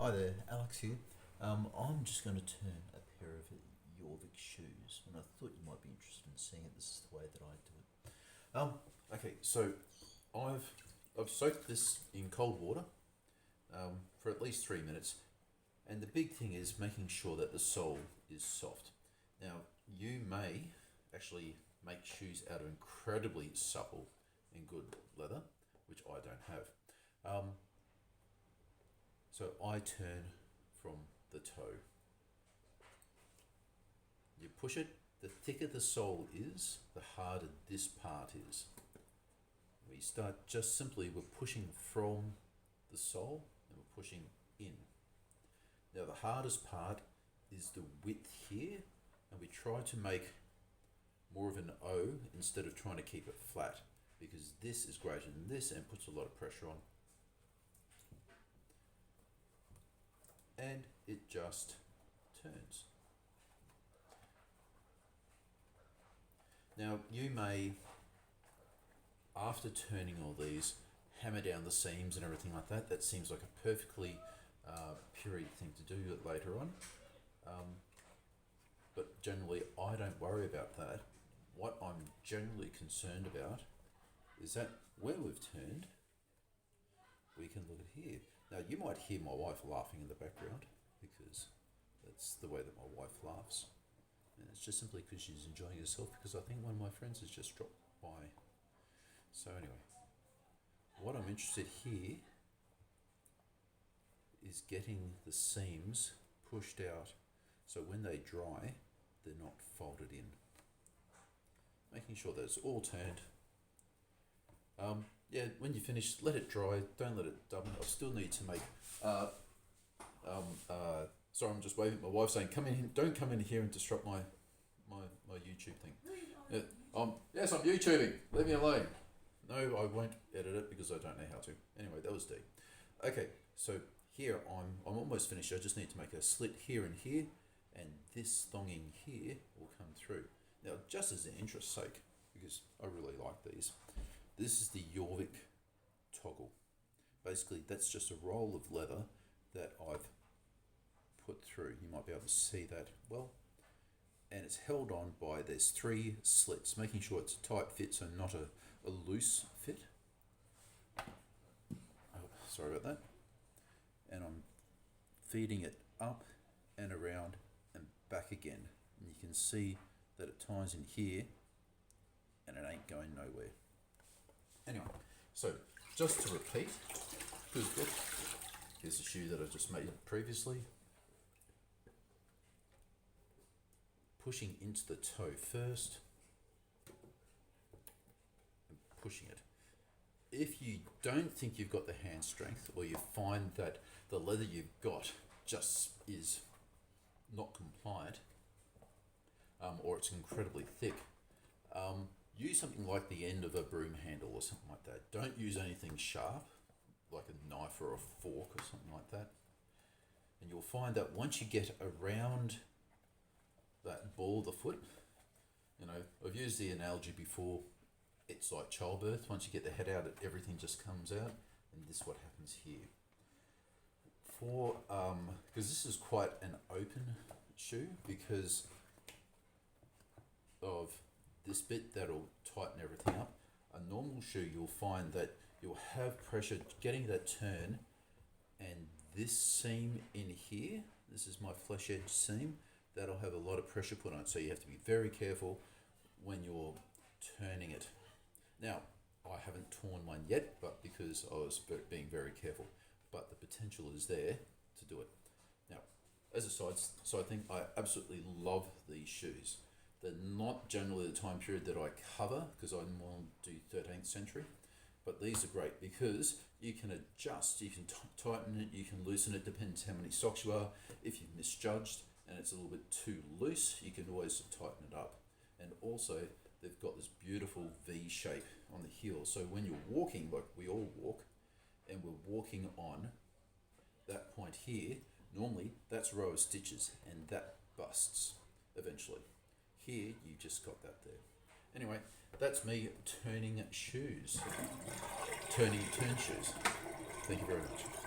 Hi there, Alex here. I'm just going to turn a pair of Jorvic shoes, and I thought you might be interested in seeing it. This is the way that I do it. Okay, so I've soaked this in cold water for at least 3 minutes, and the big thing is making sure that the sole is soft. Now, you may actually make shoes out of incredibly supple and good leather, which I don't have. So I turn from the toe. You push it, the thicker the sole is, the harder this part is. We start just simply, we're pushing from the sole and we're pushing in. Now the hardest part is the width here, and we try to make more of an O instead of trying to keep it flat, because this is greater than this and puts a lot of pressure on. And it just turns. Now you may, after turning all these, hammer down the seams and everything like that. That seems like a perfectly period thing to do later on. But generally I don't worry about that. What I'm generally concerned about is that where we've turned, we can look at here. Now you might hear my wife laughing in the background, because that's the way that my wife laughs. And it's just simply because she's enjoying herself, because I think one of my friends has just dropped by. So anyway, what I'm interested here is getting the seams pushed out so when they dry, they're not folded in. Making sure that it's all turned. Yeah, when you finish, let it dry, don't let it dump. I still need to make, sorry, I'm just waving at my wife saying, come in, don't come in here and disrupt my YouTube thing. Yes, I'm YouTubing, leave me alone. No, I won't edit it because I don't know how to. Anyway, that was D. Okay, so here I'm almost finished. I just need to make a slit here and here, and this thonging here will come through. Now, just as an interest's sake, because I really like these, this is the Jorvic toggle. Basically, that's just a roll of leather that I've put through. You might be able to see that well. And it's held on by, there's 3 slits, making sure it's a tight fit, so not a loose fit. Oh, sorry about that. And I'm feeding it up and around and back again. And you can see that it ties in here and it ain't going nowhere. Anyway, so just to repeat, here's the shoe that I just made previously. Pushing into the toe first and pushing it. If you don't think you've got the hand strength, or you find that the leather you've got just is not compliant, or it's incredibly thick, use something like the end of a broom handle or something like that. Don't use anything sharp, like a knife or a fork or something like that. And you'll find that once you get around that ball of the foot, you know, I've used the analogy before, it's like childbirth. Once you get the head out, everything just comes out, and this is what happens here. For, because this is quite an open shoe, because of this bit that'll tighten everything up. A normal shoe, you'll find that you'll have pressure getting that turn, and this seam in here, this is my flesh edge seam, that'll have a lot of pressure put on it, so you have to be very careful when you're turning it. Now, I haven't torn one yet, but because I was being very careful, but the potential is there to do it. Now, as a side thing, I absolutely love these shoes. They're not generally the time period that I cover, because I more do 13th century, but these are great because you can adjust, you can tighten it, you can loosen it, depends how many socks you are. If you've misjudged and it's a little bit too loose, you can always tighten it up. And also, they've got this beautiful V shape on the heel, so when you're walking, like we all walk, and we're walking on that point here, normally that's a row of stitches, and that busts eventually. Here, you just got that there. Anyway, that's me turning shoes. Turn shoes. Thank you very much.